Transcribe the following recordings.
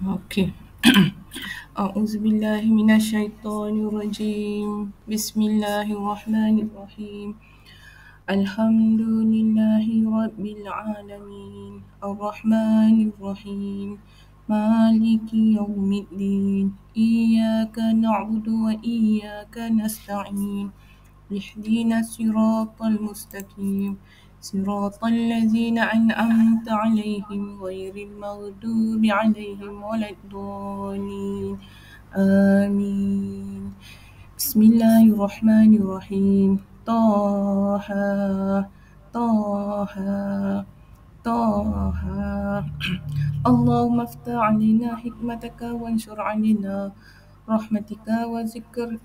Okey. A'udzubillahi minasyaitonirrajim. Bismillahirrahmanirrahim. Alhamdulillahi rabbil alamin. Arrahmanirrahim. Maliki yaumiddin. Iyyaka na'budu wa iyyaka nasta'in. اهدنا الصراط المستقيم صراط الذين أنعمت عليهم غير المغضوب عليهم ولا الضالين آمين. بسم الله الرحمن الرحيم. طه طه طه. اللهم افتح علينا حكمتك وانشر علينا رحمتك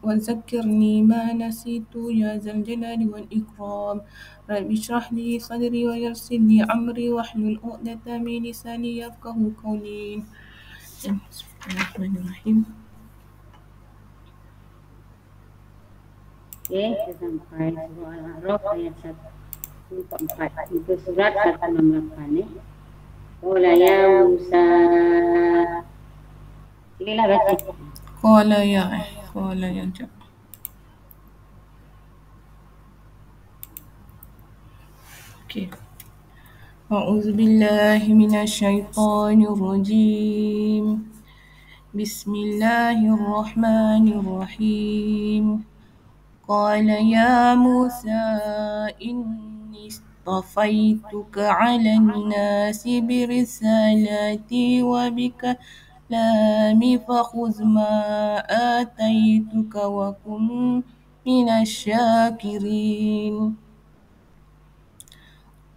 وذكرني ما نسيت يا ذا الجلال والإكرام. رب اشرح لي صدري ويسر لي أمري واحلل عقدة من لساني يفقه قولي. بسم الله الرحمن الرحيم. Kita sampai surah Al-A'raf ayat 144. Itu surat 168 Qala ya Musa. Silalah baca. Qala ya jap. Okey. A'udzubillahi minasyaitonirrajim. Bismillahirrahmanirrahim. قال يا موسى إني اصطفيتك على الناس برسالاتي وبكلامي فخذ ما آتيتك وكن من الشاكرين.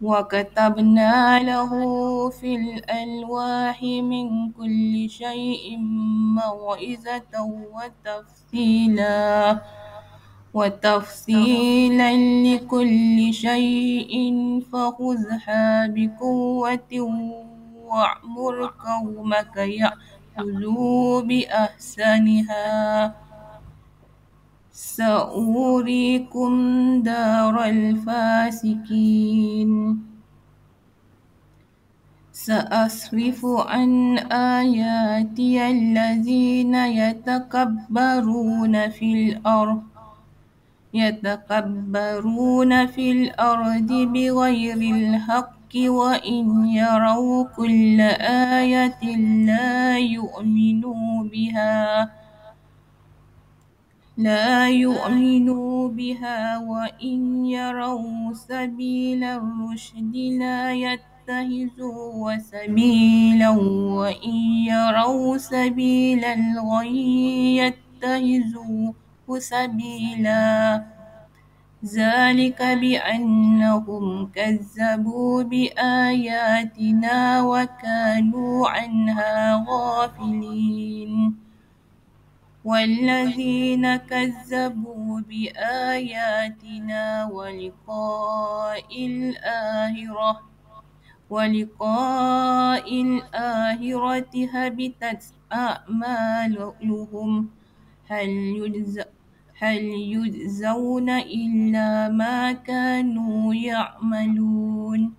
وكتبنا له في الألواح من كل شيء موعظة وتفصيلا لكل شيء فخذها بقوة وأمر قومك يأخذوا بأحسنها سأريكم دار الفاسقين. سأصرف عن آياتي الذين يتكبرون في الأرض بغير الحق وإن يروا كل آية لا يؤمنوا بها وإن يروا سبيل الرشد لا يتخذوه سبيلا وإن يروا سبيل الغي يتخذوه سبيلا. ذلك بأنهم كذبوا بآياتنا وكانوا عنها غافلين. والذين كذبوا بآياتنا ولقاء الآخرة هبطت أعمالهم هل يجزون إلا ما كانوا يعملون.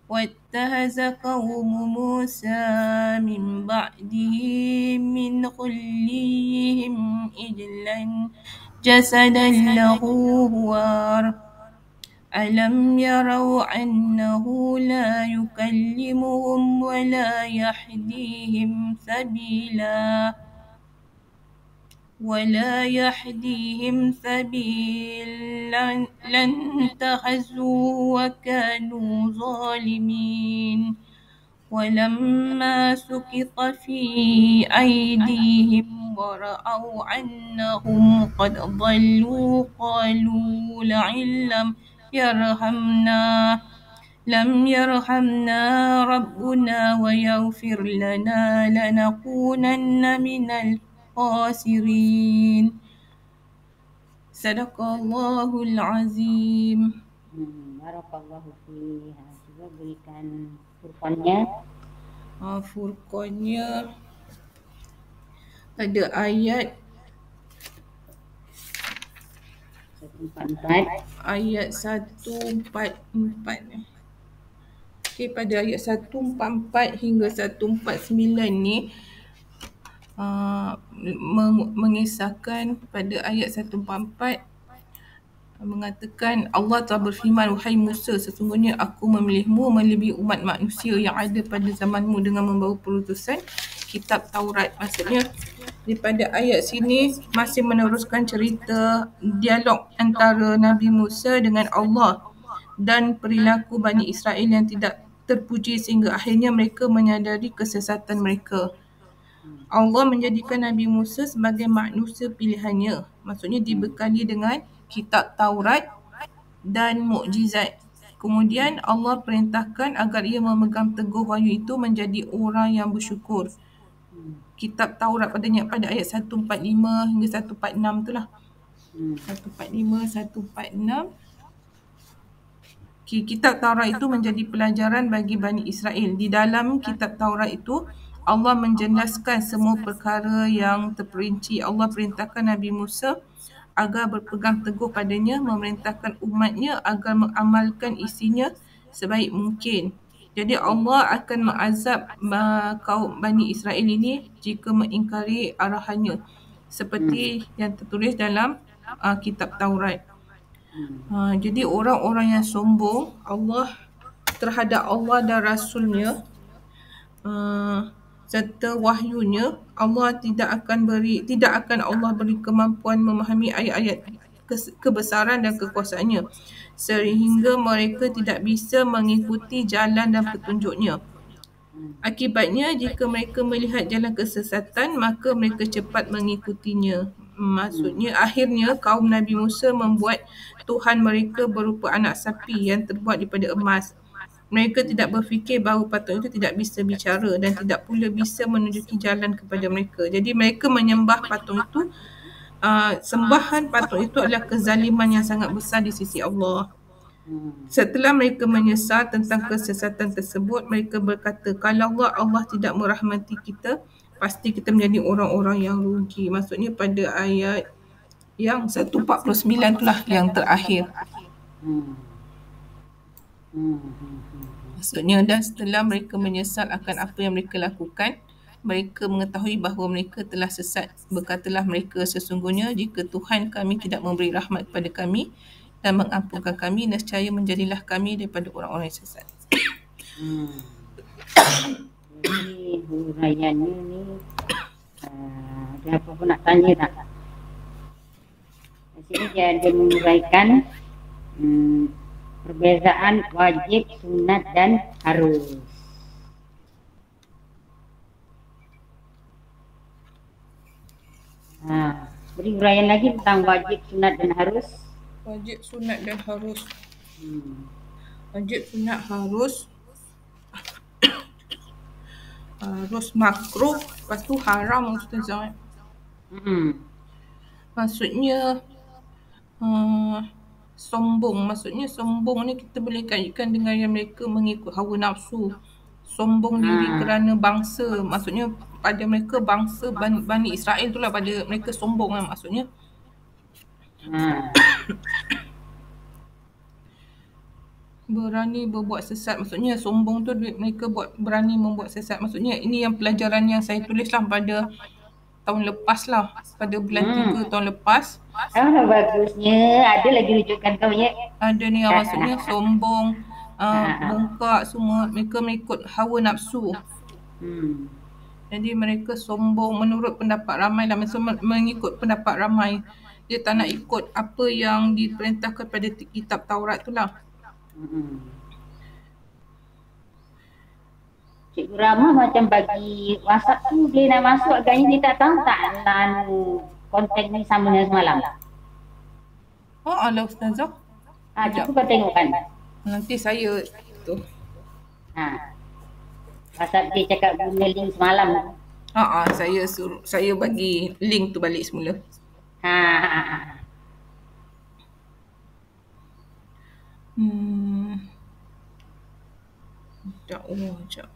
واتخذ قوم موسى من بعده من خليهم إجلا جسدا له خوار ألم يروا أنه لا يكلمهم ولا يهديهم سبيلا اتخذوه وكانوا ظالمين. ولما سقط في أيديهم ورأوا أنهم قد ضلوا قالوا لئن لم يرحمنا ربنا ويغفر لنا لنكونن من الخاسرين. صدق الله العظيم. Barakallahu fiha. Coba berikan Furqannya. Furqannya ada ayat 144. Okey, pada ayat 144 hingga 149 ni mengisahkan pada ayat 144 mengatakan Allah telah berfirman, wahai Musa, sesungguhnya aku memilihmu melebihi umat manusia yang ada pada zamanmu dengan membawa perutusan kitab Taurat. Maksudnya daripada ayat sini masih meneruskan cerita dialog antara Nabi Musa dengan Allah dan perilaku Bani Israel yang tidak terpuji sehingga akhirnya mereka menyadari kesesatan mereka. Allah menjadikan Nabi Musa sebagai manusia pilihannya. Maksudnya dibekali dengan kitab Taurat dan mukjizat. Kemudian Allah perintahkan agar ia memegang teguh wahyu itu menjadi orang yang bersyukur. Kitab Taurat pada ayat 145 hingga 146 itulah. 145, 146. Kitab Taurat itu menjadi pelajaran bagi Bani Israel. Di dalam kitab Taurat itu, Allah menjelaskan semua perkara yang terperinci. Allah perintahkan Nabi Musa agar berpegang teguh padanya, memerintahkan umatnya agar mengamalkan isinya sebaik mungkin. Jadi Allah akan mengazab kaum Bani Israel ini jika mengingkari arahannya. Seperti yang tertulis dalam kitab Taurat. Jadi orang-orang yang sombong terhadap Allah dan Rasulnya serta wahyunya, tidak akan Allah beri kemampuan memahami ayat-ayat kebesaran dan kekuasaannya sehingga mereka tidak bisa mengikuti jalan dan petunjuknya. Akibatnya, jika mereka melihat jalan kesesatan, maka mereka cepat mengikutinya. Maksudnya, akhirnya kaum Nabi Musa membuat Tuhan mereka berupa anak sapi yang terbuat daripada emas. Mereka tidak berfikir bahawa patung itu tidak bisa bicara dan tidak pula bisa menunjuki jalan kepada mereka. Jadi mereka menyembah patung itu. Sembahan patung itu adalah kezaliman yang sangat besar di sisi Allah. Setelah mereka menyesal tentang kesesatan tersebut, mereka berkata, kalau Allah tidak merahmati kita, pasti kita menjadi orang-orang yang rugi. Maksudnya pada ayat yang 149 itulah yang terakhir. Maksudnya, dan setelah mereka menyesal akan apa yang mereka lakukan, mereka mengetahui bahawa mereka telah sesat. Berkatalah mereka, sesungguhnya jika Tuhan kami tidak memberi rahmat kepada kami dan mengampunkan kami, nescaya menjadilah kami daripada orang-orang yang sesat. Jadi huraiannya ni ada apa pun nak tanya tak? Di sini dia ada menguraikan perbezaan wajib, sunat dan harus. Beri huraian lagi tentang wajib, sunat dan harus. Wajib, sunat dan harus. Wajib, sunat, harus. Harus makruh, lepas tu haram, Ustazah. Maksudnya sombong. Maksudnya sombong ni kita boleh kaitkan dengan yang mereka mengikut hawa nafsu. Sombong diri kerana bangsa. Maksudnya pada mereka bangsa Bani Israel tu lah, pada mereka sombong lah maksudnya. Berani berbuat sesat, maksudnya sombong tu mereka berani membuat sesat. Maksudnya ini yang pelajaran yang saya tulis lah pada tahun lepas lah, pada bulan 3 tahun lepas. Bagusnya, ada lagi rujukan kau ya? Ada ni yang maksudnya sombong, bongkak semua, mereka mengikut hawa nafsu. Jadi mereka sombong menurut pendapat ramai lah, maksudnya mengikut pendapat ramai. Dia tak nak ikut apa yang diperintahkan pada kitab Taurat tu lah. Cikgu Rama macam bagi WhatsApp tu boleh nak masuk, agaknya dia tak tahu tak konten ni sama dengan semalam. Alah Ustazah. Cikgu kau tengok kan? Nanti saya tu. WhatsApp dia cakap guna link semalam. Saya bagi link tu balik semula. Sekejap.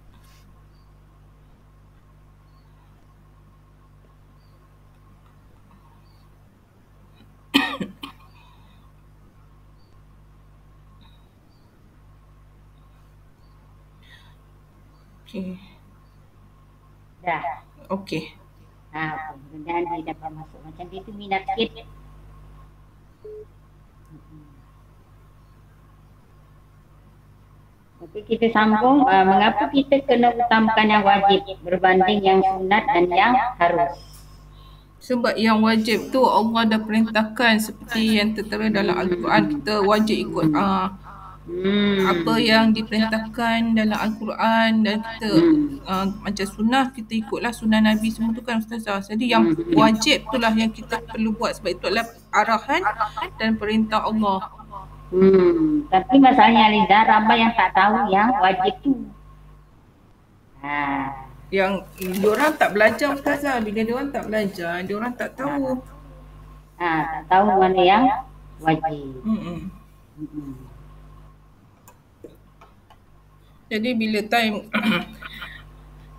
Okey. Dah. Okey. Mudah-mudahan dia dapat masuk. Macam dia tu minat sikit. Okey, kita sambung. Mengapa kita kena utamakan yang wajib berbanding yang sunat dan yang harus? Sebab yang wajib tu Allah dah perintahkan seperti yang tertera dalam Al-Quran. Kita wajib ikut apa yang diperintahkan dalam Al-Quran, dan kita macam sunnah, kita ikutlah sunnah Nabi semua tu kan Ustazah. Jadi yang wajib itulah yang kita perlu buat, sebab itu adalah arahan dan perintah Allah. Tapi masalahnya Liza, ramai yang tak tahu yang wajib tu. Yang diorang tak belajar Ustazah. Bila diorang tak belajar, diorang tak tahu. Tak tahu mana yang wajib. Jadi bila time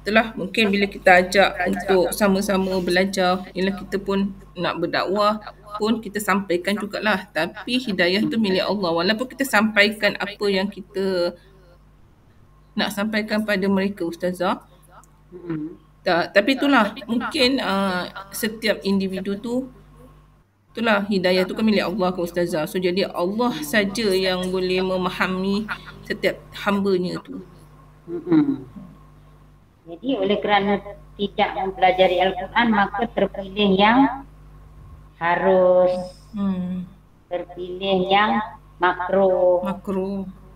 itulah mungkin bila kita ajak untuk sama-sama belajar, ialah kita pun nak berdakwah pun kita sampaikan jugalah, tapi hidayah tu milik Allah. Walaupun kita sampaikan apa yang kita nak sampaikan pada mereka Ustazah, tapi itulah mungkin setiap individu tu, itulah hidayah tu kan milik Allah ke Ustazah. So jadi Allah saja yang boleh memahami setiap hambanya tu. Jadi oleh kerana tidak mempelajari Al-Quran, maka terpilih yang harus, terpilih yang makruh,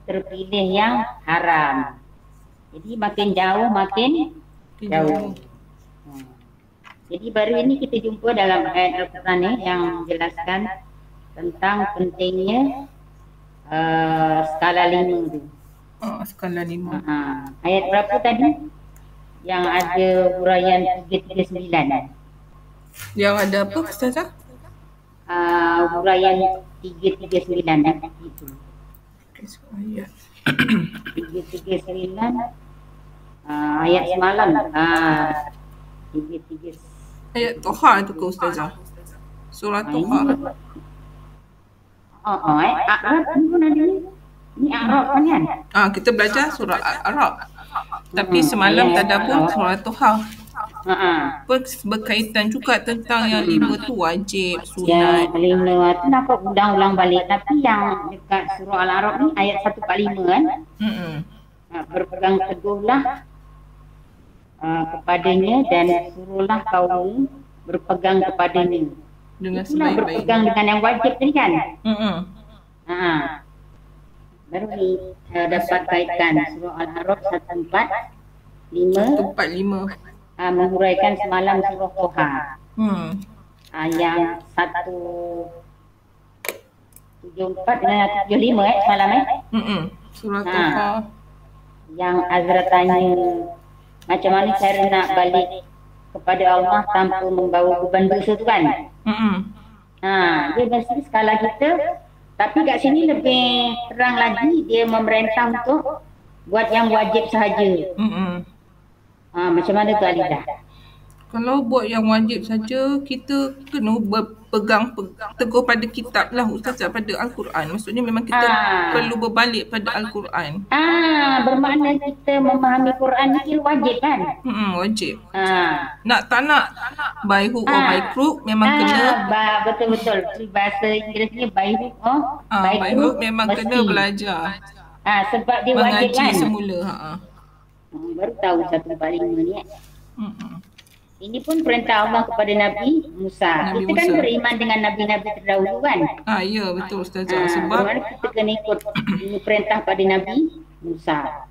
terpilih yang haram. Jadi makin jauh makin jauh. Jadi baru ini kita jumpa dalam ayat Al-Quran ni yang menjelaskan tentang pentingnya skala 5 tu. Skala 5. Ayat berapa tadi? Yang ada huraian 339. Yang ada apa Ustazah? Huraian 339 itu. Ayat 339 ayat semalam. 339 ayat Toha tu ke Ustazah? Surah Toha. Arab pun ada ni. Ni Arab kan? Kita belajar surah Arab. Tapi semalam tadabbur surah Toha. Berkaitan juga tentang yang 5 tu wajib, sunat. Yang 5 tu nampak ulang-ulang balik. Tapi yang dekat surah Al-Arab ni ayat 145 kan? Berpegang teguhlah kepadanya dan suruhlah kaum berpegang kepadanya. Dengan itulah sebaik-baik. berpegang dengan yang wajib tadi kan? Baru ni dapat kaitkan surah Al-Araf 145 menguraikan semalam surah Toha. Yang 174 dengan 175 semalam Surah Toha. Yang Azra tanya macam mana cara nak balik kepada Allah tanpa membawa beban dosa tu kan? Dia mesti skala kita. Tapi kat sini lebih terang lagi, dia memerintah untuk buat yang wajib sahaja. Macam mana tu Aliza? Kalau buat yang wajib saja, kita kena berpegang teguh pada kitab lah Ustazah, pada Al-Quran. Maksudnya memang kita perlu berbalik pada Al-Quran. Bermakna kita memahami Quran ni wajib kan? Wajib. Nak tak nak, by hook or by crook memang kena. Betul-betul. Bahasa Inggerisnya by hook or by hook memang mesti kena belajar. Sebab dia wajib kan? Mengaji semula. Baru tahu 145 ni Ini pun perintah Allah kepada Nabi Musa. Kita kan beriman dengan Nabi-Nabi terdahulu kan? Ya betul Ustazah. Sebab kita kena ikut ini perintah pada Nabi Musa.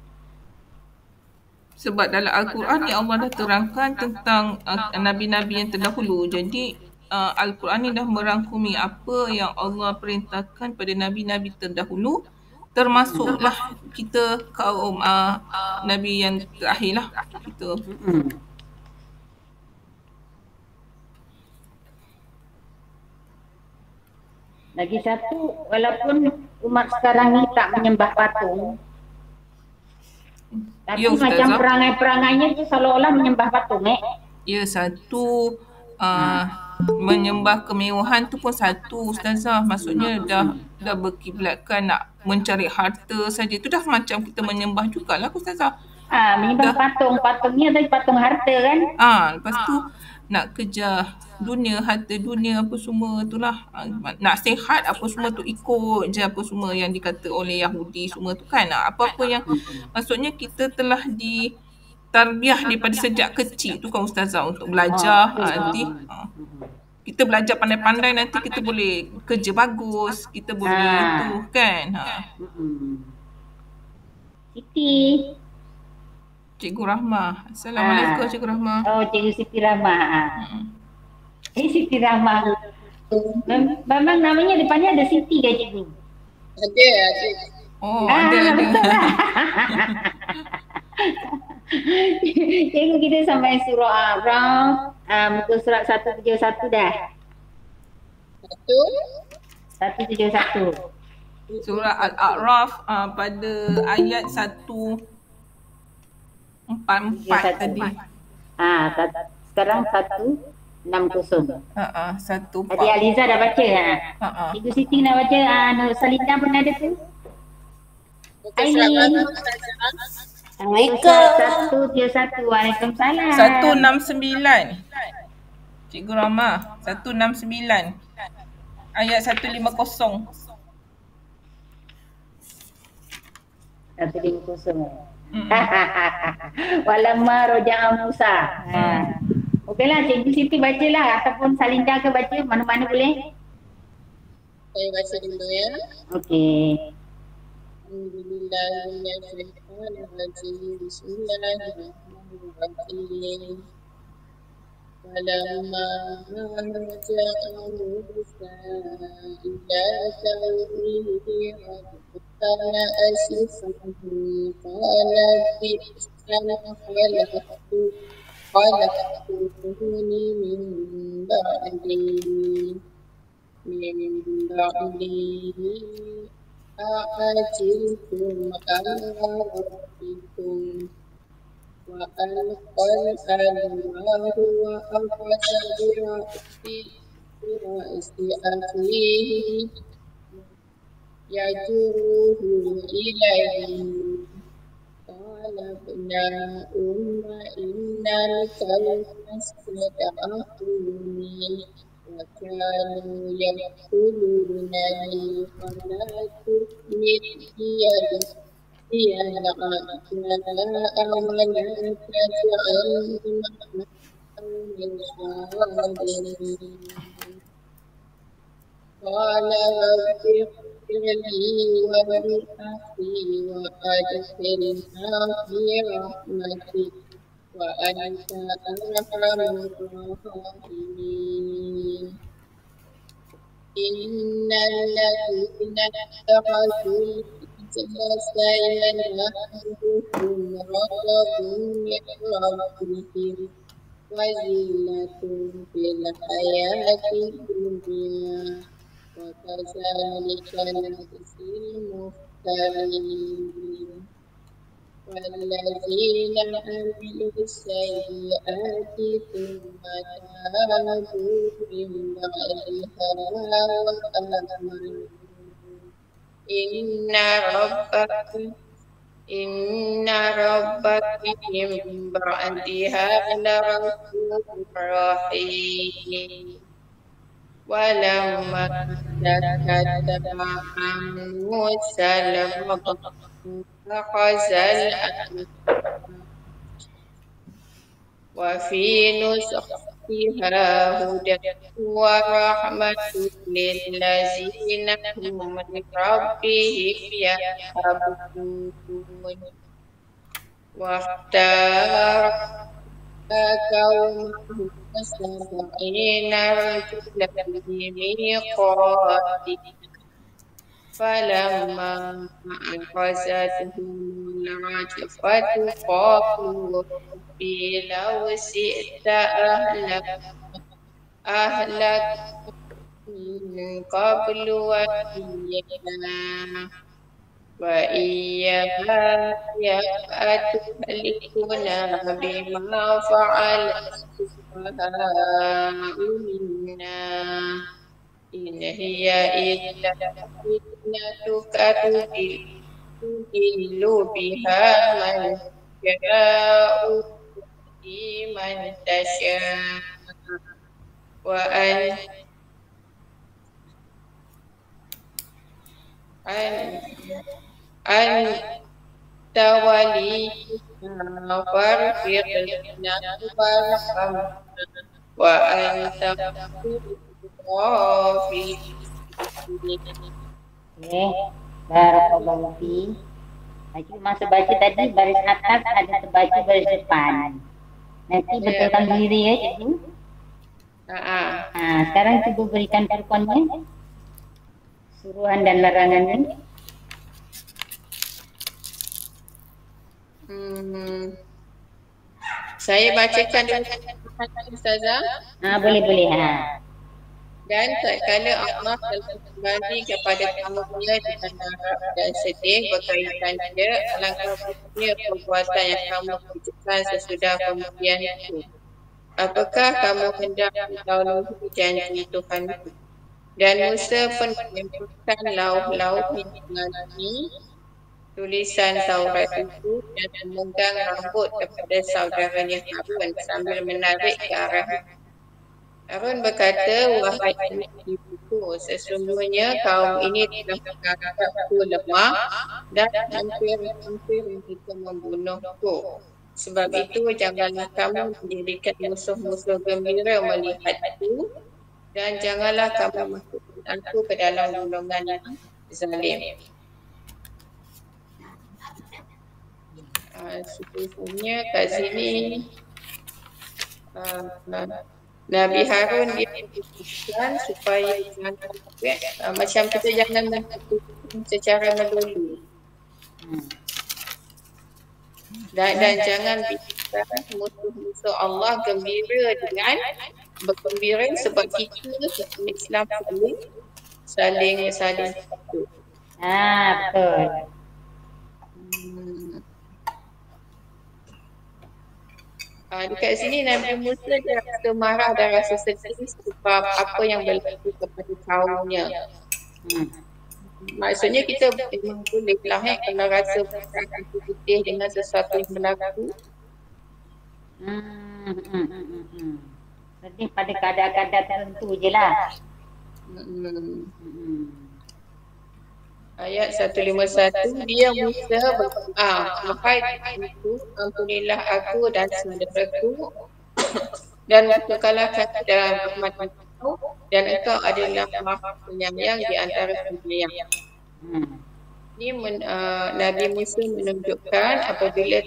Sebab dalam Al-Quran ni Allah dah terangkan tentang Nabi-Nabi yang terdahulu. Jadi Al-Quran ni dah merangkumi apa yang Allah perintahkan pada Nabi-Nabi terdahulu. Termasuklah kita kaum Nabi yang terakhir lah. Kita. Lagi satu, walaupun umat sekarang ni tak menyembah patung, tapi macam perangai-perangainya tu seolah-olah menyembah patung Ya, satu menyembah kemewahan tu pun satu Ustazah. Maksudnya dah berkiblatkan nak mencari harta saja. Itu dah macam kita menyembah jugalah Ustazah. Menyembah patung, patungnya tadi patung harta kan? Lepas tu nak kejar dunia, harta dunia apa semua itulah. Nak sihat apa semua tu ikut je apa semua yang dikata oleh Yahudi semua tu kan. Apa-apa yang maksudnya kita telah tarbiyah daripada sejak kecil tu kan ustazah untuk belajar. Nanti kita belajar pandai-pandai, nanti kita boleh kerja bagus, kita boleh tu kan. Siti. Cikgu Rahmah. Assalamualaikum Cikgu Rahmah. Oh, Cikgu Siti Rahmah. Siti Rahmah. Memang namanya depannya ada Siti ke Cikgu? Ada. Oh, ada. Betul lah. Cikgu, kita sampai surah Al-A'raf, muka surat 171 dah. 171. Surah Al-A'raf pada ayat 144 tadi. Sekarang 160. 144. Tadi Aliza dah baca. Cikgu Siti nak baca. Nur Salinda pun ada tu. Assalamualaikum. 131. Waalaikumsalam. 169. Cikgu Rahmah, 169. Ayat 150. 150. Walamma roja'a Musa. Okeylah, Cikgu Siti bacalah ataupun Salinda ke baca, mana-mana boleh. Saya baca dulu ya. Okey. Alhamdulillahirrahmanirrahim. Bismillahirrahmanirrahim. Walamma raja'a Musa ila qaumihi qala asifun qala bi'san khalaqtuni min ba'di أعجلتم أمر ربكم وألقى الألواح وأخذ برأس أخيه يجره إليه قال ابن إن الكلب استضعفني وكانوا يقتلونني فلا تثمر بي الأعداء ولا تجعلني مع القوم الظالمين قال رب اغفر لي ولأخي وأدخلنا في رحمتك وأنت أرحم الراحمين إن الذين اتخذوا العجل سينالهم غضب من ربهم وذلة في الحياة الدنيا وكذلك نجزي المفترين والذين عملوا السيئات ثم تابوا من بعدها وآمنوا إن ربك من بعدها لغفور رحيم ولما سكت عن موسى الغضب أخذ الألواح وفي نسختها هدى ورحمة للذين هم لربهم يرهبون واختار قومه 70 رجلا لميقاتنا فلما أخذتهم الرجفة قالوا ربي لو شئت أهلكتنا من قبل وإياك أتهلكنا بما فعل السفهاء منا إن هي إلا فتنتك تضل بها من تشاء وتهدي من تشاء wa anta waliyuna farfiq lana warham wa anta khafi. Okey, barakallahu fi. Cikgu masa baca tadi baris atas ada terbaca baris depan. Nanti betulkan diri ya cikgu. Sekarang cikgu berikan furqannya, suruhan dan larangannya. Saya bacakan dulu Ustazah. Boleh. Dan tatkala Allah telah kembali kepada kamunya dengan harap dan sedih berkaitan dia, alangkah buruknya perbuatan yang kamu kerjakan sesudah kemudian itu. Apakah kamu hendak mendahului janji Tuhan? Dan Musa pun menyampaikan lauh-lauh yang mengandungi tulisan Taurat itu dan memegang rambut kepada saudaranya Harun sambil menarik ke arah Harun berkata, wahai anak ibuku, sesungguhnya kaum ini telah menganggapku lemah dan hampir mereka membunuhku. Sebab itu janganlah kamu menjadikan musuh-musuh gembira melihatku dan janganlah kamu masukkan aku ke dalam golongan yang zalim. Sebenarnya kat sini Nabi Harun dia memutuskan supaya jangan macam kita jangan melakukan secara melulu dan jangan biarkan musuh-musuh Allah gembira dengan bergembira sebab kita Islam saling satu. Betul. Dekat sini Nabi Musa dia rasa marah dan rasa sedih sebab apa yang berlaku kepada kaumnya. Maksudnya kita memang boleh lah kalau rasa sedih dengan sesuatu yang berlaku. Sedih pada keadaan-keadaan tertentu je lah. Ayat 151, dia Musa berdoa, wahai Tuhanku, ampunilah aku dan saudaraku dan masukkanlah kami dalam rahmat Engkau dan Engkau adalah Maha Penyayang di antara penyayang. Ini Nabi Musa menunjukkan apabila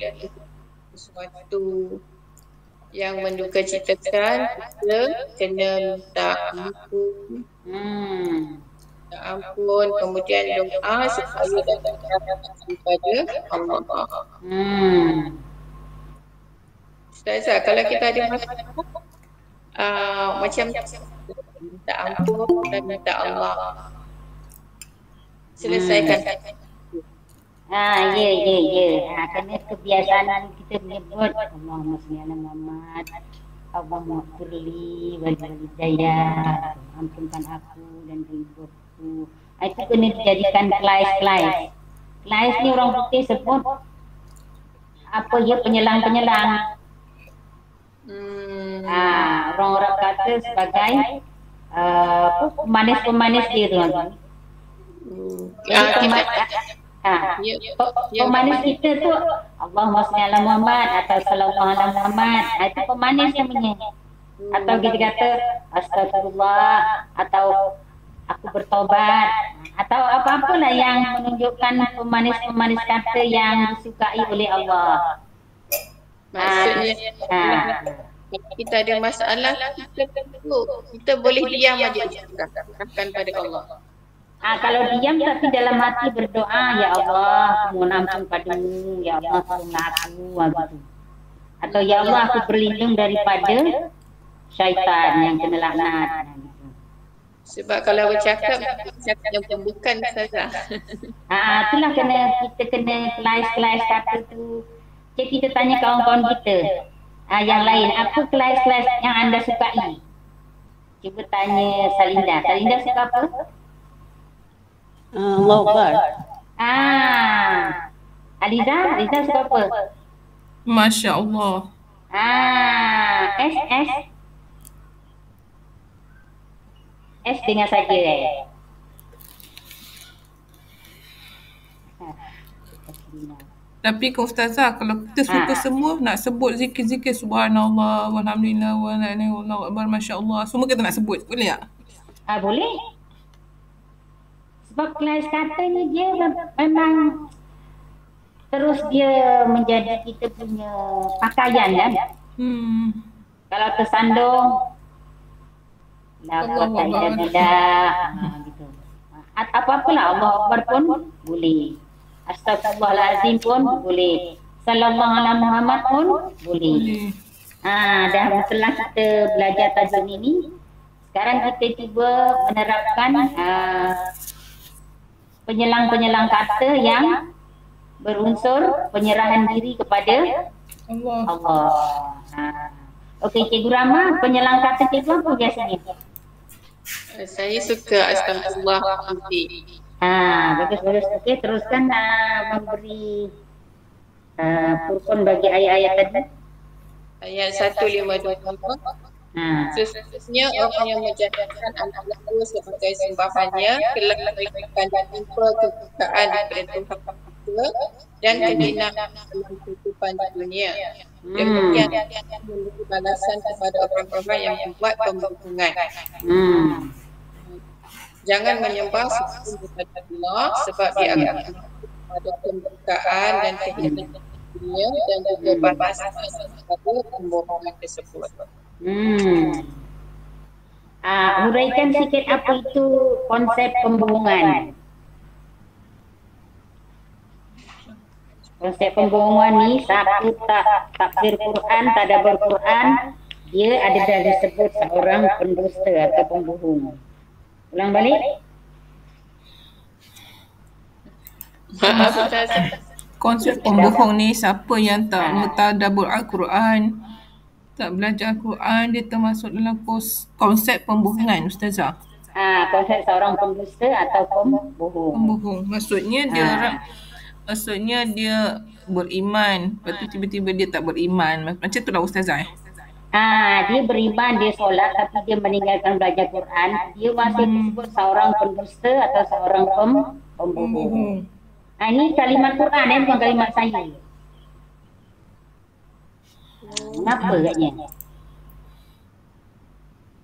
sesuatu yang mendukacitakan, kita kena minta ampun. Kemudian doa supaya dapat kepada Allah. Ustazah, kalau kita ada masalah macam minta ampun dan minta Allah selesaikan. Ya. Kerana kebiasaan kita menyebut Allahumma salli ala Muhammad, Allahumma firli wal walidayya, ampunkan aku dan ibuku. Itu kena dijadikan kelais. Kelais ni orang putih sebut apa dia, penyelang-penyelang. Orang-orang kata sebagai pemanis-pemanis dia tu. Pemanis kita tu Allahumma salli ala Muhammad atau sallallahu ala Muhammad, itu pemanis namanya. Atau kita kata astagfirullah atau aku bertobat atau apa-apalah yang menunjukkan pemanis-pemanis kata yang disukai oleh Allah. Maksudnya kita ada masalah, kita boleh diam aja serahkan pada Allah. Kalau diam tapi dalam hati berdoa, ya Allah, mohon ampun padamu, ya Allah tolonglah aku, gitu. Atau ya Allah aku berlindung daripada syaitan yang kena laknat. Sebab kalau bercakap yang bukan saja. Itulah kita kena kelais-kelais kata tu. Jadi kita tanya kawan-kawan kita yang lain, apa kelais-kelais yang anda sukai? Cuba tanya Salinda. Salinda suka apa? Allahu Akbar. Aliza suka apa? Masya Allah. S. S dengar saja Tapi Kak Ustazah, kalau kita suka semua nak sebut zikir-zikir subhanallah, walhamdulillah, wa la ilaha illallah, wa akbar, masya-Allah, semua kita nak sebut. Boleh tak? Boleh. Sebab kelas kata ni dia memang terus dia menjadi kita punya pakaian kan. Kalau tersandung la quwwata illa billah gitu. Apa-apalah Allah Akbar pun boleh. Astagfirullahalazim pun boleh. Sallallahu alaihi Muhammad pun boleh. Dah setelah kita belajar tajuk ini, sekarang kita cuba menerapkan penyelang-penyelang kata yang berunsur penyerahan diri kepada Allah. Okey, Cikgu Rama, penyelang kata cikgu apa biasanya? Saya suka astagfirullah. Bagus-bagus. Okey, teruskan memberi purpon bagi ayat-ayat tadi. Ayat 152. Sesungguhnya orang yang menjadikan anak lembu sebagai sembahannya kelak mereka akan jumpa kebukaan daripada Tuhan kita dan kehinaan dalam kehidupan di dunia. Demikian memberi balasan kepada orang-orang yang membuat pembohongan. Jangan menyembah selain kepada Allah sebab dia akan ada pembukaan dan kehinaan dunia dan juga balasan kepada pembohongan tersebut. Huraikan sikit apa itu konsep pembohongan. Konsep pembohongan ni, siapa tak tafsir Quran, tadabbur Quran, dia ada dah disebut seorang pendusta atau pembohong. Ulang balik. Konsep pembohong ni, siapa yang tak mentadabbur Al-Quran, tak belajar Al-Quran, dia termasuk dalam konsep pembohongan, Ustazah. Konsep seorang pendusta atau pembohong. Pembohong. Maksudnya dia beriman, lepas tu tiba-tiba dia tak beriman. Macam tu lah Ustazah. Dia beriman, dia solat tapi dia meninggalkan belajar Quran, dia masih disebut seorang pendusta atau seorang pembohong. Ini kalimat Quran, bukan kalimat saya. Kenapa agaknya?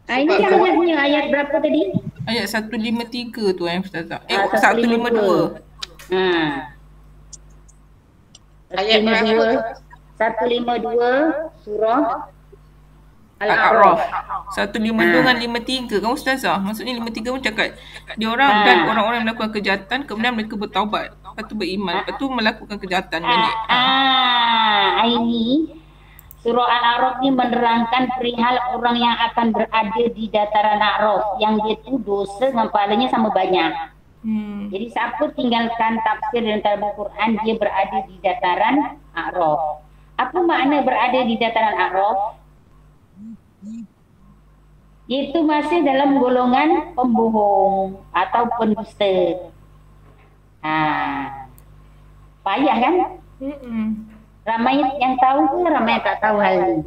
Ini yang punya ayat berapa tadi? Ayat 153 tu Ustazah. 152. Ayat berapa? 152 surah Al-A'raf. 152 dengan 53 kan Ustazah? Maksudnya 53 pun cakap dia orang dan orang-orang yang melakukan kejahatan kemudian mereka bertaubat, lepas tu beriman, lepas tu melakukan kejahatan balik. Ini surah Al-A'raf ni menerangkan perihal orang yang akan berada di dataran A'raf yang dia tu dosa dengan pahalanya sama banyak. Jadi siapa tinggalkan tafsir dan tadabbur Quran, dia berada di dataran A'raf. Apa makna berada di dataran A'raf? Itu masih dalam golongan pembohong atau pendusta. Payah kan? Ramai yang tahu ke ramai yang tak tahu hal ni?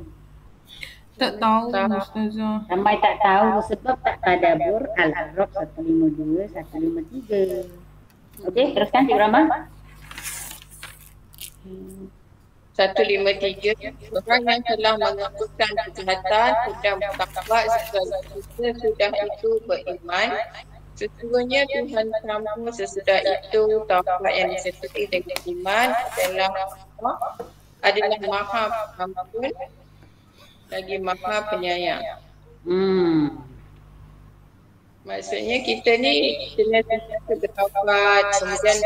Tak tahu Ustazah. Ramai tak tahu sebab tak tadabbur Al-A'raf 152, 153. Okey, teruskan Cik Rama. 153. Orang yang telah melakukan kejahatan sedang bertaubat setelah sesudah itu beriman. Sesungguhnya Tuhan kamu sesudah itu taubat yang disertai dengan iman adalah Maha Pengampun lagi Maha Penyayang. Maksudnya kita ni kena bertaubat kemudian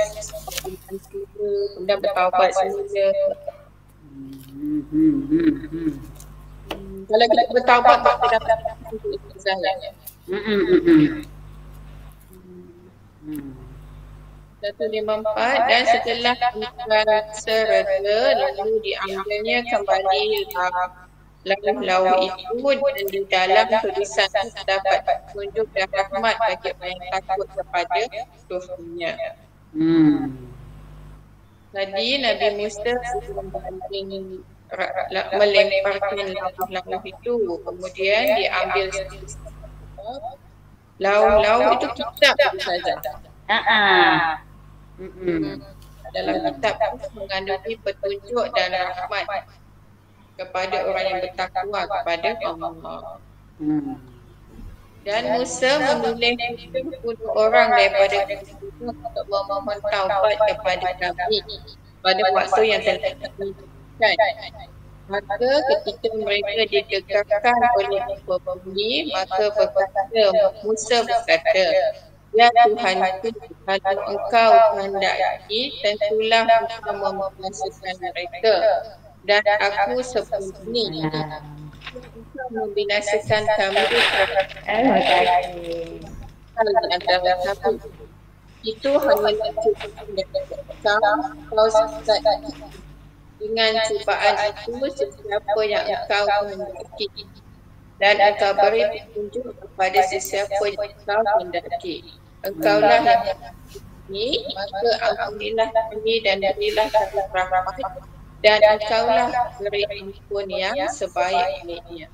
bertaubat semula. Kalau kita bertaubat kita dapat kesalahan. 154 dan setelah bukan serta lalu diambilnya kembali laut itu dan di dalam tulisan terdapat petunjuk dan rahmat bagi orang yang takut kepada Tuhannya. Tadi Nabi Musa melemparkan lauh itu, kemudian diambil Lau itu kitab saja. Dalam kitab itu mengandungi petunjuk dan rahmat kepada orang yang bertakwa kepada Allah. Dan Musa memilih 70 orang daripada mereka untuk memohon taubat kepada Nabi pada waktu yang telah ditentukan. Maka ketika mereka digegarkan oleh pembuli, maka Musa berkata, "Ya Tuhanku, kalau engkau kehendaki, tentulah engkau membinasakan mereka. Dan aku sebelum ini, engkau membinasakan kami di antara kami. Itu hanyalah cubaan yang kau sesat. Dengan cubaan itu, sesiapa yang engkau kehendaki, dan engkau beri petunjuk kepada sesiapa yang engkau kehendaki. Engkaulah yang ini, maka ampunilah kami dan berilah kami rahmat, dan engkaulah beri ampun yang sebaik-baiknya."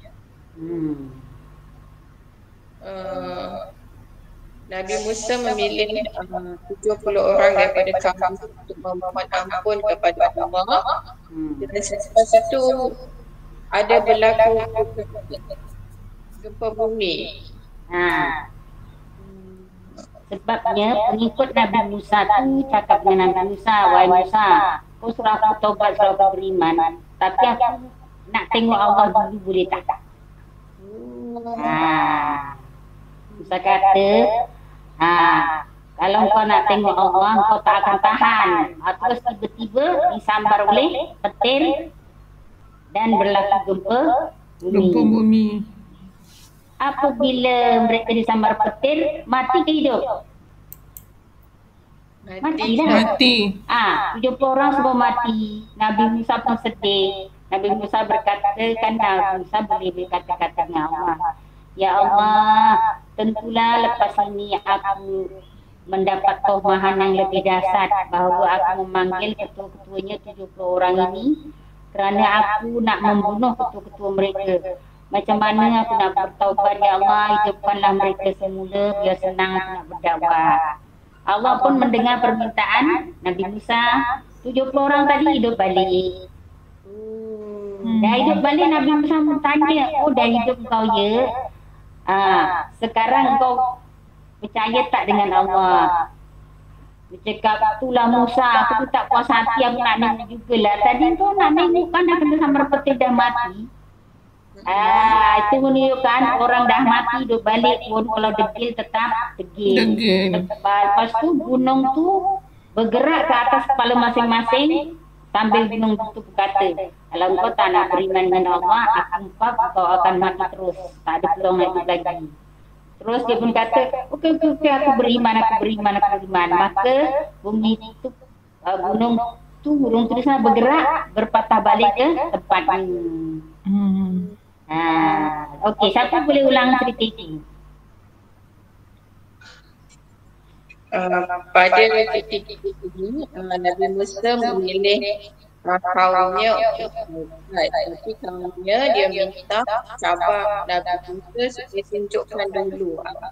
Nabi Musa memilih 70 orang daripada kaum untuk memohon ampun kepada Allah. Dan selepas itu ada berlaku gempa bumi. Sebabnya pengikut Nabi Musa tu cakap dengan Nabi Musa, "Wahai Musa, kau suruh aku taubat, suruh aku beriman, tapi aku nak tengok Allah dulu, boleh tak?" Musa kata, kalau kau nak tengok Allah, kau tak akan tahan. Terus tiba-tiba disambar oleh petir dan berlaku gempa bumi. Apabila mereka disambar petir, mati ke hidup? Mati. 70 orang semua mati. Nabi Musa pun sedih. Nabi Musa berkata, Nabi Musa boleh berkata-kata dengan Allah, "Ya Allah, tentulah lepas ini aku mendapat tohmahan yang lebih dahsyat bahawa aku memanggil ketua-ketuanya 70 orang ini kerana aku nak membunuh ketua-ketua mereka. Macam mana aku nak bertaubat, ya Allah, hidupkanlah mereka semula biar senang aku nak berdakwah." Allah pun mendengar permintaan Nabi Musa. 70 orang tadi hidup balik. Dah hidup balik, Nabi Musa pun tanya, "Oh, dah hidup kau ya? Sekarang kau percaya tak dengan Allah?" Dia cakap, "Itulah Musa, aku tak puas hati, aku nak nengok jugalah. Tadi kau nak nengok kan dah kena sambar petir dah mati." Itu menunjukkan orang dah mati hidup balik pun kalau degil tetap degil. Lepas tu gunung tu bergerak ke atas kepala masing-masing sambil gunung tu berkata, "Kalau kau tak nak beriman dengan Allah, aku empat kau akan mati terus. Tak ada peluang nak hidup lagi." Terus dia pun kata, Okey, aku beriman. Maka bumi itu, gunung tu sana bergerak, berpatah balik ke tempatnya. Okey, siapa boleh ulang cerita itu? Pada ketika ini, Nabi Musa memilih kaumnya untuk berbuat. Tapi kaumnya dia minta sabar Nabi Musa supaya tunjukkan dulu apa,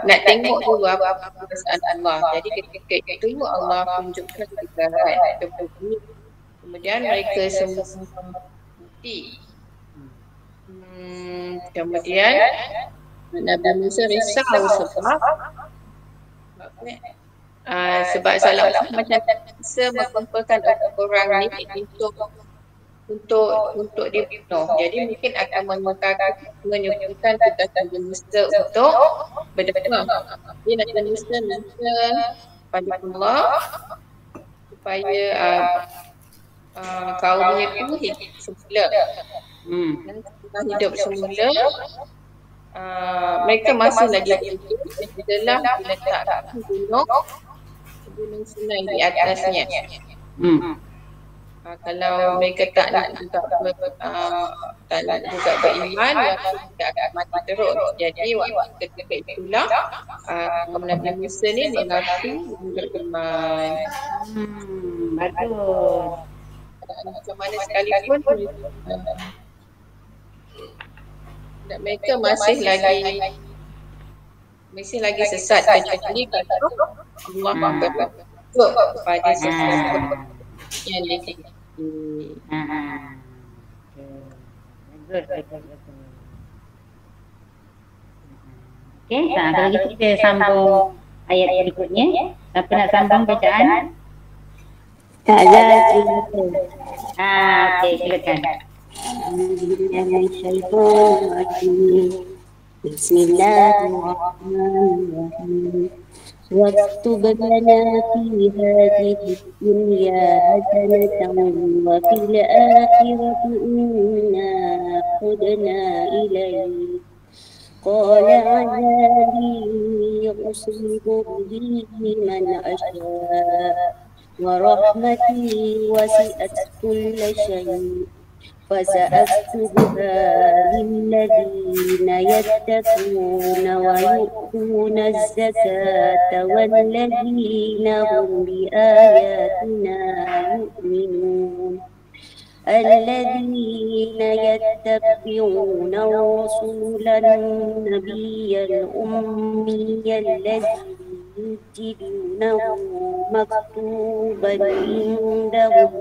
nak tengok dulu apa perasaan Allah. Jadi ketika itu Allah tunjukkan kebenaran tersebut. Kemudian mereka semua mati. Kemudian Nabi Musa risau sebab salah macam Musa mengumpulkan orang ni untuk dibunuh. Jadi mungkin akan menyukarkan tugas Nabi Musa untuk berdakwah. Jadi Nabi Musa minta pada Allah supaya kaumnya itu hidup semula. Dan setelah hidup semula, mereka masih lagi hidup setelah diletakkan gunung Sinai di atasnya. Kalau mereka tak nak juga beriman, mereka akan mati terus. Jadi waktu ketika itulah Nabi Musa ni mengaku beriman. Bagus. Macam mana sekalipun dan mereka masih lagi sesat, kecuali kalau Allah berbentuk kepada sesuatu yang dikehendaki. Okey, kalau gitu kita sambung ayat berikutnya. Siapa nak sambung bacaan? Tak ada. Okey, silakan. Bismillahirrahmanirrahim. واكتب لنا في هذه الدنيا حسنة وفي الآخرة إنا هدنا إليك قال عذابي أصيب به من أشاء ورحمتي وسعت كل شيء فسأكتبها للذين يتقون ويؤتون الزكاة والذين هم بآياتنا يؤمنون الذين يتبعون الرسول النبي الأمي الذي يجدونه مكتوبا عندهم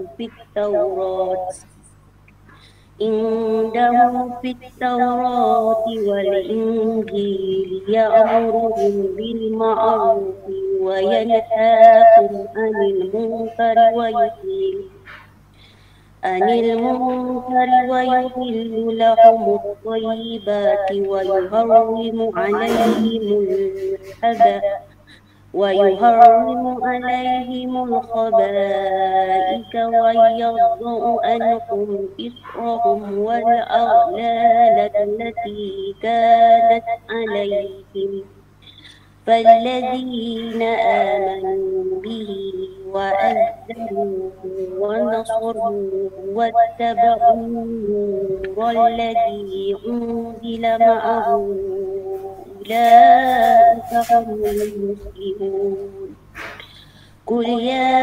في التوراة والإنجيل يأمرهم بالمعروف وينهاهم عن المنكر ويحل لهم الطيبات ويحرم عليهم الخبائث ويضع عنهم إصرهم والأغلال التي كانت عليهم فالذين آمنوا به وأزروه ونصروه واتبعوا النور الذي أنزل معه أولئك هم المفلحون قل يا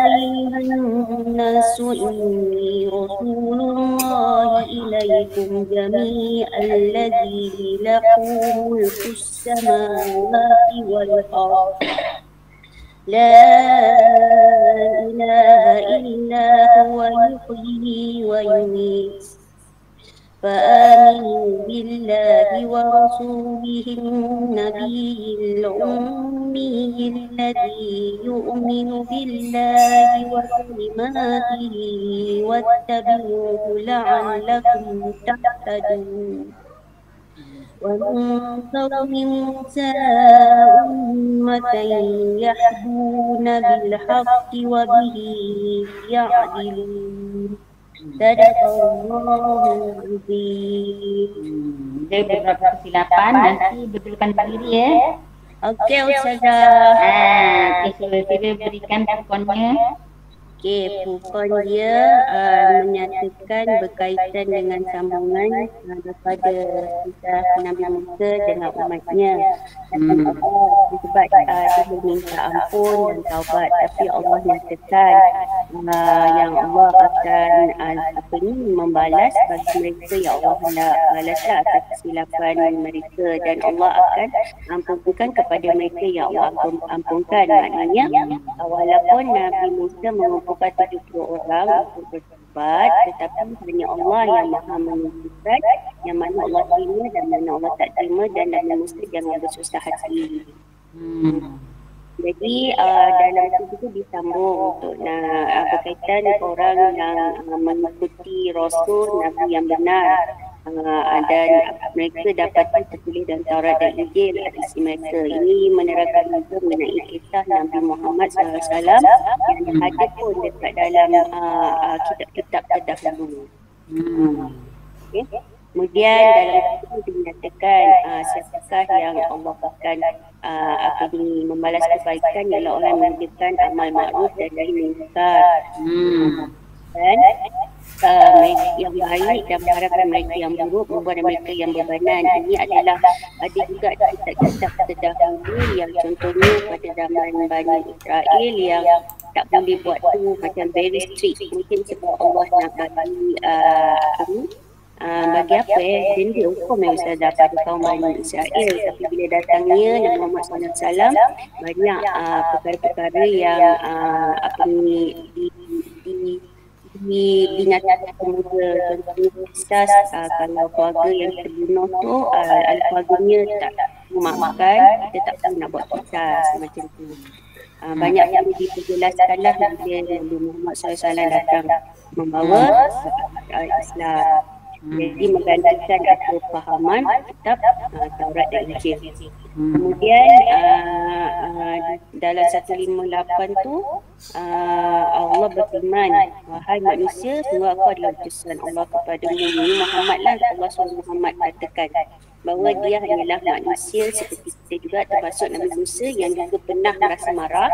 أيها الناس إني رسول الله إليكم جميعا الذي له ملك السماوات والأرض لا إله إلا هو يحيي ويميت فآمنوا بالله ورسوله النبي الأمي الذي يؤمن بالله وكلماته واتبعوه لعلكم تهتدون ومن قوم موسى أمة يهدون بالحق وبه يعدلون Sadaqallahul azim. Ada beberapa kesilapan, nanti betulkan diri ya. Okey Ustazah. Okey, sila berikan kuponnya. Okey, kupon dia menyatakan berkaitan dengan sambungan daripada kisah Nabi Musa dengan umatnya. Sebab dia meminta ampun dan taubat, tapi Allah nyatakan yang Allah akan membalas bagi mereka yang Allah hendak balaslah atas kesilapan mereka, dan Allah akan ampunkan kepada mereka yang Allah ampunkan. Maknanya walaupun Nabi Musa mengumpulkan 70 orang untuk bertobat, tetapi hanya Allah yang maha menentukan yang mana Allah terima dan mana Allah tak terima, dan Nabi Musa jangan bersusah hati. Jadi dalam itu disambung untuk berkaitan orang yang mengikuti Rasul Nabi yang benar, dan mereka dapat tertulis dalam Taurat dan Injil hadis mereka. Ini menerangkan juga mengenai kisah Nabi Muhammad SAW yang ada pun dekat dalam kitab-kitab terdahulu. Okay. Kemudian dalam itu dinyatakan siapakah yang Allah akan membalas kebaikan, ialah orang yang mengerjakan amal ma'ruf dan dari munkar. Dan yang baik dan mengharapkan mereka yang buruk, membuat mereka yang berbanan. Ini adalah ada juga kisah-kisah terdahulu yang contohnya pada zaman Bani Israel yang tak boleh buat tu macam very strict, mungkin sebab Allah nak bagi Bagi apa dia ni hukum yang Ustazah pada kaum Bani Israel, tapi bila datangnya Nabi Muhammad SAW banyak perkara-perkara yang apa ni dinyatakan muda. Contohnya kisah kalau keluarga yang terbunuh tu ahli keluarganya tak memaafkan, kita tak perlu nak buat kisah macam tu. Banyak yang diperjelaskanlah bila Nabi Muhammad SAW datang membawa Islam. Jadi menggantikan kefahaman kitab Taurat dan Injil. Kemudian dalam 158 tu Allah berfirman, wahai manusia, sungguh aku adalah utusan Allah kepadamu. Ini Muhammad lah, Allah SWT Muhammad katakan bahawa dia hanyalah manusia seperti kita juga, termasuk Nabi Musa yang juga pernah merasa marah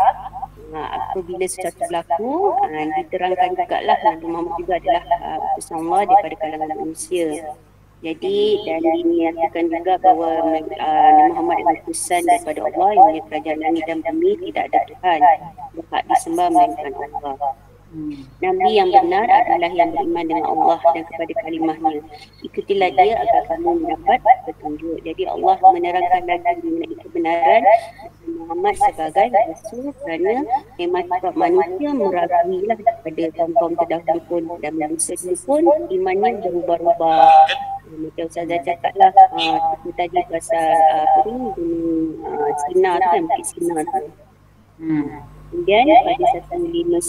apabila sesuatu berlaku. Diterangkan juga lah Nabi Muhammad juga adalah utusan Allah daripada kalangan manusia. Jadi dan dinyatakan juga bahawa Nabi Muhammad adalah utusan daripada Allah yang kerajaan langit dan bumi tidak ada Tuhan berhak disembah melainkan Allah. Nabi yang benar adalah yang beriman dengan Allah dan kepada kalimahnya. Ikutilah dia agar kamu mendapat petunjuk. Jadi Allah menerangkan lagi mengenai kebenaran Muhammad sebagai rasul kerana memang sifat manusia meraguilah daripada kaum-kaum terdahulu pun dan manusia dulu pun imannya berubah-ubah. Macam Ustazah cakap lah tadi pasal apa ni sinar tu kan, bukit sinar tu. Kemudian pada 159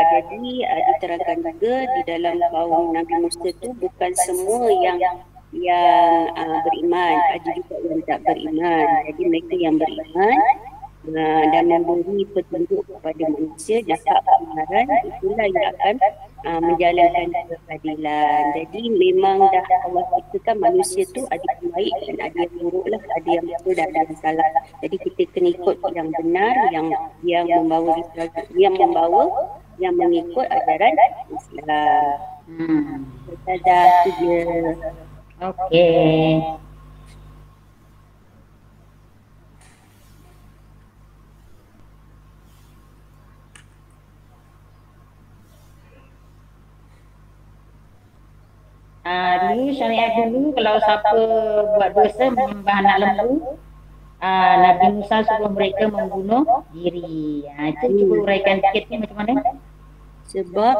jadi diterangkan juga di dalam kaum Nabi Musa tu bukan semua yang beriman, ada juga yang tak beriman. Jadi mereka yang beriman dan memberi petunjuk kepada manusia dan hak kebenaran, itulah yang akan menjalankan keadilan. Jadi memang dah Allah ciptakan manusia tu ada yang baik dan ada yang buruk lah, ada yang betul dan ada yang salah. Jadi kita kena ikut yang benar, yang mengikut ajaran Islam. Ustazah tu je. Okey. Dulu syariat dulu kalau siapa buat dosa menyembah anak lembu, Nabi Musa suruh mereka membunuh diri. Itu cuba uraikan sikit ni macam mana? Sebab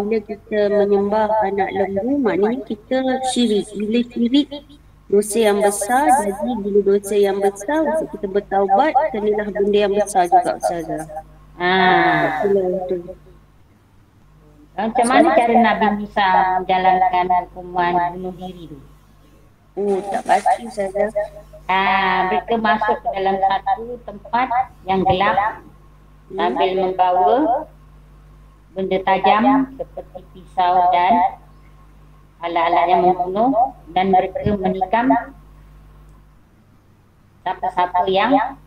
bila kita menyembah anak lembu, maknanya kita syirik. Bila syirik, dosa yang besar. Jadi bila dosa yang besar, untuk kita bertaubat, kenalah benda yang besar juga Ustazah. Macam mana cara Nabi Musa menjalankan hukuman bunuh diri tu? Tak pasti Ustazah. Mereka masuk ke dalam satu tempat yang gelap sambil membawa benda tajam seperti pisau dan alat-alat yang membunuh, dan mereka menikam siapa-siapa yang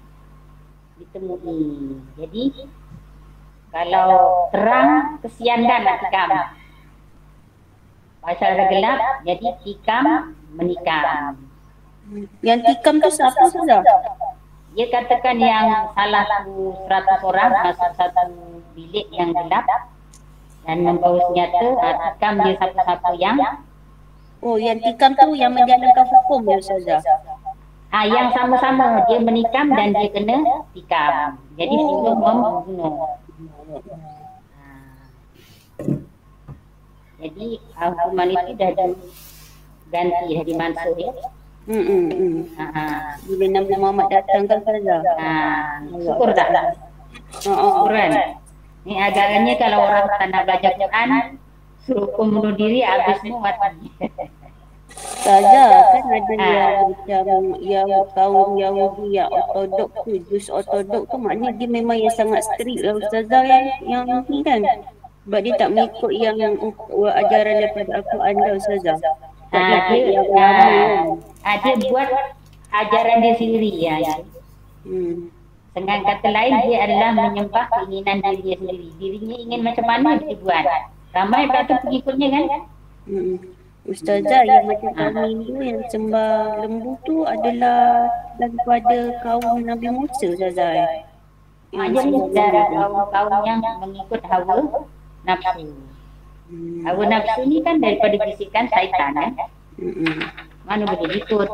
ditemui. Jadi kalau terang, kesian kan nak tikam. Pasal ada gelap, jadi tikam, menikam. Yang tikam tu siapa Ustazah? Dia katakan yang salah tu 100 orang masuk satu bilik yang gelap dan membawa senjata, tikam dia siapa-siapa yang yang tikam tu yang menjalankan hukum ya Ustazah? Yang sama-sama dia menikam dan dia kena tikam. Jadi semua membunuh. Jadi hukuman itu dah diganti, dah dimansuh ya. Bila Nabi Muhammad datang kan Ustazah? Syukur tak? Syukuran. Ni ajarannya kalau orang tak nak belajar Quran, suruh hukum bunuh diri, habis semua mati. Ustazah, kan ada yang macam yang kaum Yahudi yang ortodok tu, Jus ortodok tu, maknanya dia memang yang sangat strict lah Ustazah yang ni kan. Sebab dia tak mengikut yang ajaran daripada Al-Quran dah Ustazah. Dia buat ajaran dia sendiri ya. Dengan kata lain, dia adalah menyembah keinginan diri dia sendiri. Dirinya ingin macam mana dia buat. Ramai kata pengikutnya kan. Ustazah, yang macam kami tu yang sembah lembu tu adalah daripada kaum Nabi Musa Ustazah. Maknanya dari kaum-kaum yang mengikut hawa nafsu. Hawa nafsu ni kan daripada bisikan syaitan kan. Mana boleh ikut.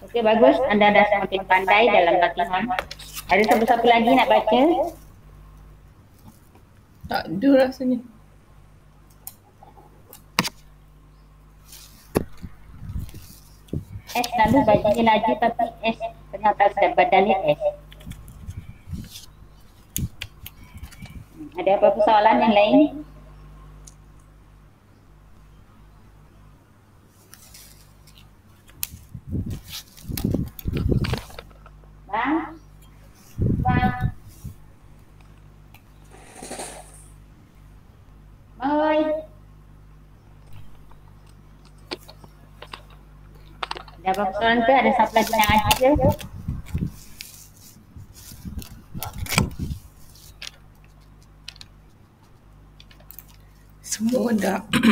Okey, bagus. Anda dah semakin pandai dalam latihan. Ada siapa-siapa lagi nak baca? Tak ada rasanya. S lalu bajunya laju tapi S tengah atas dan badannya S. Ada apa-apa soalan yang lain? Bang? Bang? Oi. Ada apa-apa soalan ke? Ada siapa lagi nak ngaji ke?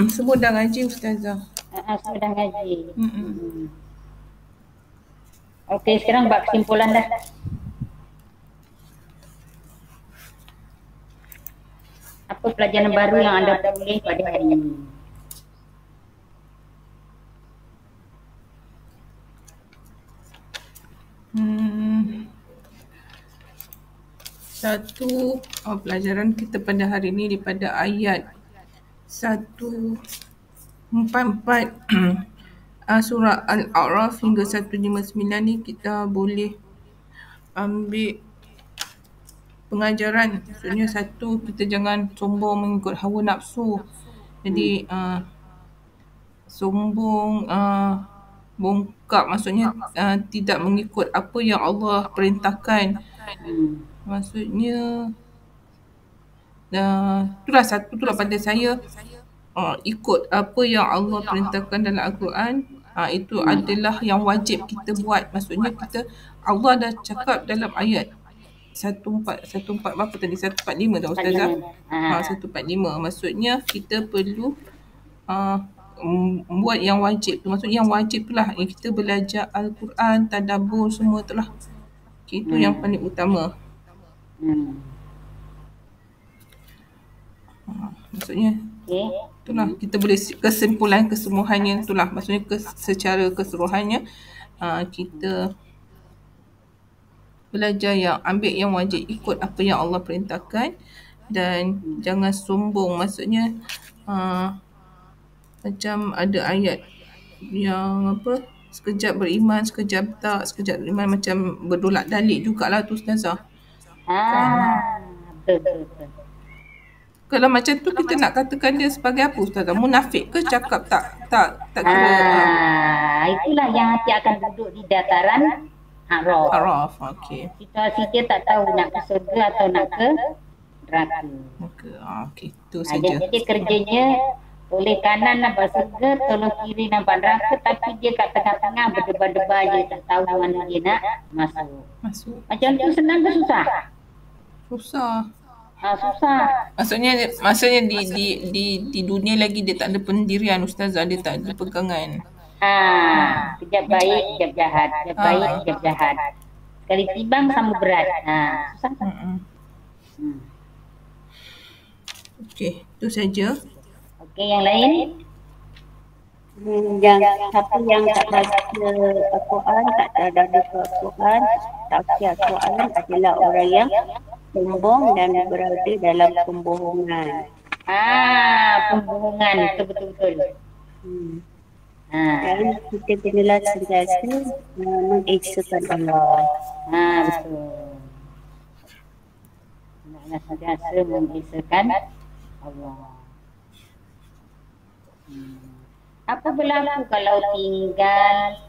Semua dah ngaji Ustazah. Semua dah ngaji. Okey, sekarang bab kesimpulan dah. Apa pelajaran baru yang anda peroleh pada hari ini? Satu pelajaran kita pada hari ini daripada ayat 144 surah Al-A'raf hingga 159 ni kita boleh ambil pengajaran. Maksudnya satu, kita jangan sombong mengikut hawa nafsu. Jadi sombong, bongkak, maksudnya tidak mengikut apa yang Allah perintahkan. Maksudnya itulah satu, itulah pada saya ikut apa yang Allah perintahkan dalam Al-Quran. Itu adalah yang wajib kita buat. Maksudnya Allah dah cakap dalam ayat 144 berapa tadi? 145 dah Ustazah? 145. Maksudnya kita perlu buat yang wajib tu. Maksudnya yang wajib tu lah yang kita belajar Al-Quran, tadabbur, semua tu lah. Itu yang paling utama. Maksudnya itulah kita boleh kesimpulan kesemuanya itulah. Maksudnya secara keseluruhannya kita belajar yang ambil yang wajib, ikut apa yang Allah perintahkan dan jangan sombong. Maksudnya macam ada ayat yang apa, sekejap beriman, sekejap tak, sekejap beriman, macam berdolak dalik jugalah tu Ustazah. Betul. Kalau macam tu kita nak katakan dia sebagai apa Ustazah? Munafik ke cakap tak kira? Itulah yang hati akan duduk di dataran A'raf. Okey. Situasi dia tak tahu nak ke surga atau nak ke neraka. Okey, itu saja. Jadi kerjanya toleh kanan nampak surga, toleh kiri nampak neraka, tapi dia kat tengah-tengah berdebar-debar je, tak tahu mana dia nak masuk. Macam tu senang ke susah? Susah. Susah. Maksudnya di dunia lagi dia tak ada pendirian Ustazah, dia tak ada pegangan. Kejap baik, kejap jahat. Kejap baik, kejap jahat. Sekali timbang sama berat. Susah tak? Okey, itu saja. Okey, yang lain? Yang siapa yang tak baca Al-Quran, tak tadabbur Al-Quran, tak kira Al-Quran adalah orang yang sombong dan berada dalam pembohongan. Pembohongan, betul-betul. Dan kita kenalah sentiasa mengesakan Allah. Betul. Nak sentiasa mengesakan Allah. Apa berlaku kalau tinggal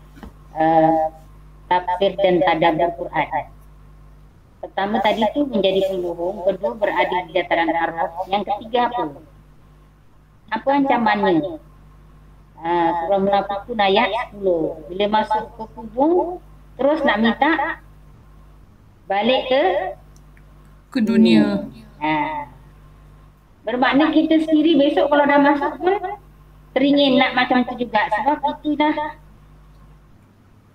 tafsir dan tadabbur Quran? Pertama tadi tu menjadi pembohong, kedua berada di dataran A'raf, yang ketiga apa? Apa ancamannya? Surah Munafiqun ayat 10. Bila masuk ke kubur, terus nak minta balik ke dunia. Bermakna kita sendiri besok kalau dah masuk pun teringin nak macam tu juga. Sebab itu dah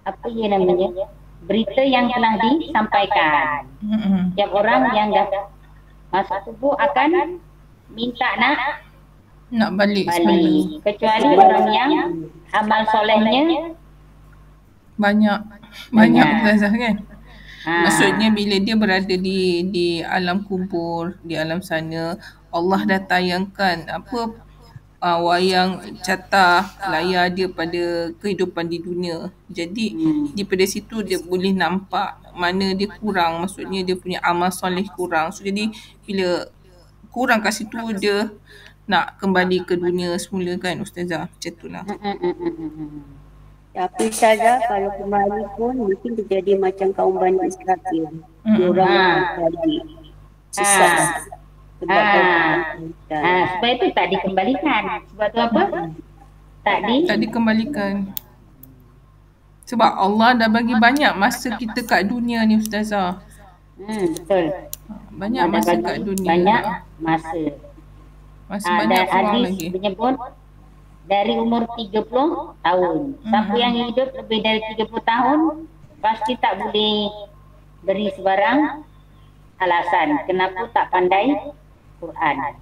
apa yang namanya, berita yang telah disampaikan. Tiap orang yang dah masuk tubuh akan minta Nak balik semula. balik. Kecuali orang yang amal solehnya Banyak Ustazah kan. Maksudnya bila dia berada di alam kubur, di alam sana, Allah dah tayangkan wayang catah layar dia pada kehidupan di dunia. Jadi daripada situ dia boleh nampak mana dia kurang, maksudnya dia punya amal soleh kurang. So jadi bila kurang kat situ dia nak kembali ke dunia semula kan Ustazah. Macam tu lah. Tapi saja kalau kembali pun mungkin terjadi macam kaum Bani Israel. Diorang balik sesat. Sebab itu tak dikembalikan. Sebab tu apa? Tak dikembalikan. Sebab Allah dah bagi banyak masa kita kat dunia ni Ustazah. Betul. Banyak masa kat dunia. Banyak masa. Masih banyak peluang lagi. Menyebut dari umur 30 tahun. Siapa yang hidup lebih dari 30 tahun pasti tak boleh beri sebarang alasan kenapa tak pandai Quran.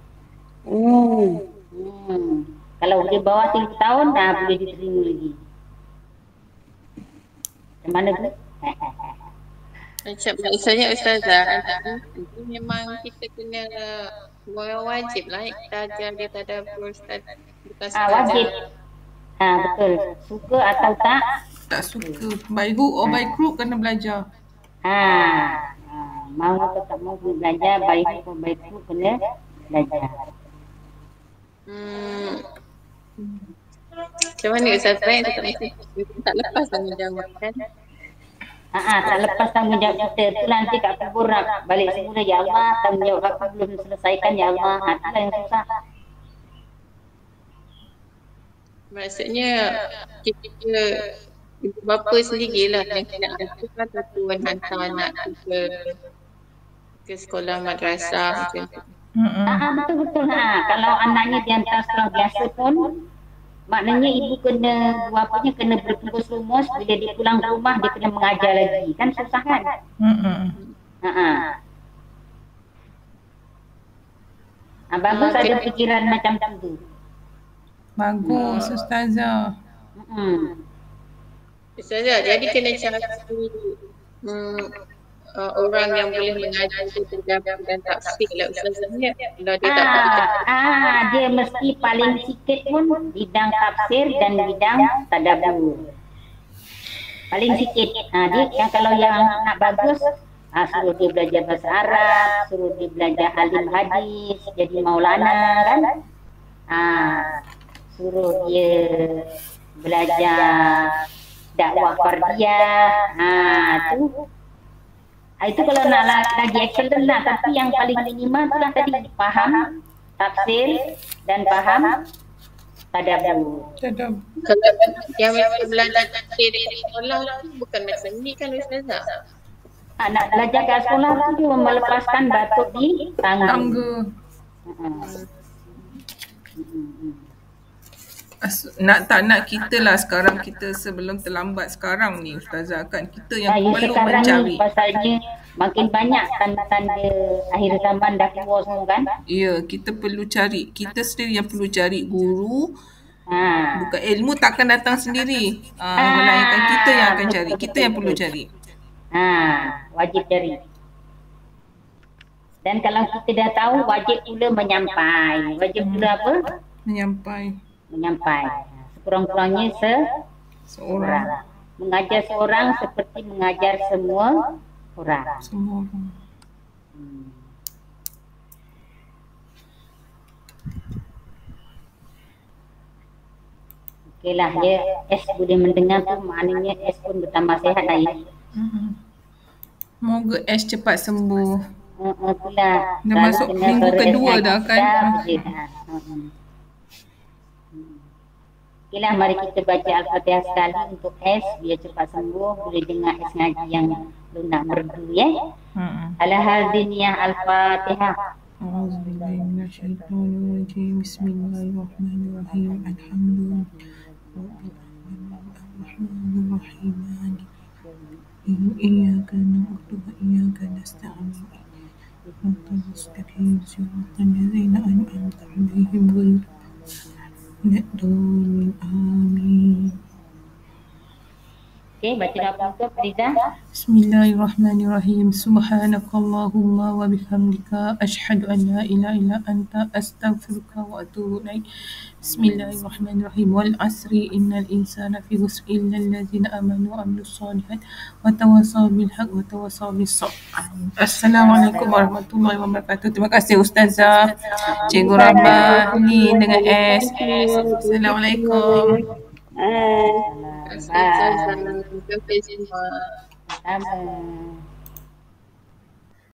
Kalau di bawah 30 tahun boleh diterima lagi. Macam mana tu? Macam maksudnya Ustazah, itu memang kita kena wajib lah kita ajar dia tadabbur Ustaz. Wajib. Betul. Suka atau tak? Tak suka. By hook or by crook kena belajar. Mau atau tak mau belajar, by hook or by crook kena belajar. Macam mana Ustazah yang tak lepas tanggungjawab kan? Tak lepas tanggungjawab kita. Tu nanti kat kubur nak balik semula. Ya Allah, tanggungjawab aku belum selesaikan. Ya Allah, itulah yang susah. Maksudnya kita ibu bapa sendirilah yang kena hantar tuan hantar anak ke sekolah madrasah macam tu. Betul-betul. Kalau anaknya dihantar sekolah biasa pun maknanya ibu kena bertungkus lumus bila dia pulang ke rumah dia kena mengajar lagi. Kan susah kan? Bagus ada fikiran macam tu. Bagus Ustazah. Ustazah, jadi kena cari orang yang boleh mengajar tadabbur dan tafsir lah Ustazahnya. Kalau dia tak dia mesti paling sikit pun bidang tafsir dan bidang tadabbur. Paling sikit. Dia kalau yang nak bagus suruh dia belajar bahasa Arab, suruh dia belajar alim hadis, jadi maulana kan. Suruh dia belajar dakwah fardiyah. Itu kalau nak lagi excellent lah. Tapi yang paling minimal tu lah tadi, faham tafsir dan faham tadabbur. Kalau yang mereka belajar tafsir di sekolah bukan macam ni kan Ustazah? Nak belajar kat sekolah tu dia melepaskan batuk di tangga. Nak kita lah sekarang, kita sebelum terlambat sekarang ni Ustazah kan, kita yang perlu mencari. Pasalnya makin banyak tanda-tanda akhir zaman dah keluar semua kan. Ya, kita perlu cari, kita sendiri yang perlu cari guru. Bukan ilmu takkan datang sendiri. Melainkan kita yang akan cari, kita yang perlu cari. Wajib cari. Dan kalau kita dah tahu, wajib pula menyampai. Wajib pula apa? Menyampai. Sekurang-kurangnya seorang. Mengajar seorang seperti mengajar semua orang. Okeylah, dia S boleh mendengar tu maknanya S pun bertambah sihat lah ya. Moga S cepat sembuh. Itulah. Dah masuk minggu kedua dah kan. Okeylah, mari kita baca Al-Fatihah sekali untuk S biar cepat sembuh. Boleh dengar S ngaji yang lunak merdu ya. Al-Hadiniyah Al-Fatihah. A'udzubillahi minasyaitonirrajim. Bismillahirrahmanirrahim. Alhamdulillah. Ar-Rahmanir-Rahim. Iyyaka na'budu wa iyyaka nasta'in. المستقيم صراط الذين أنعمت عليهم غير الضالين آمين. Okey, baca doa penutup Riza. Bismillahirrahmanirrahim. Subhanakallahumma wa bihamdika asyhadu an la ilaha illa anta astaghfiruka wa atubu ilaik. Bismillahirrahmanirrahim. Wal asri innal insana fi khusr illa allazina amanu wa amilus solihat wa tawassaw bil haqq wa tawassaw bis sabr. Assalamualaikum warahmatullahi wabarakatuh. Terima kasih Ustazah Cikgu Rahmani dengan S. Assalamualaikum. Terima kasih semua. Sama.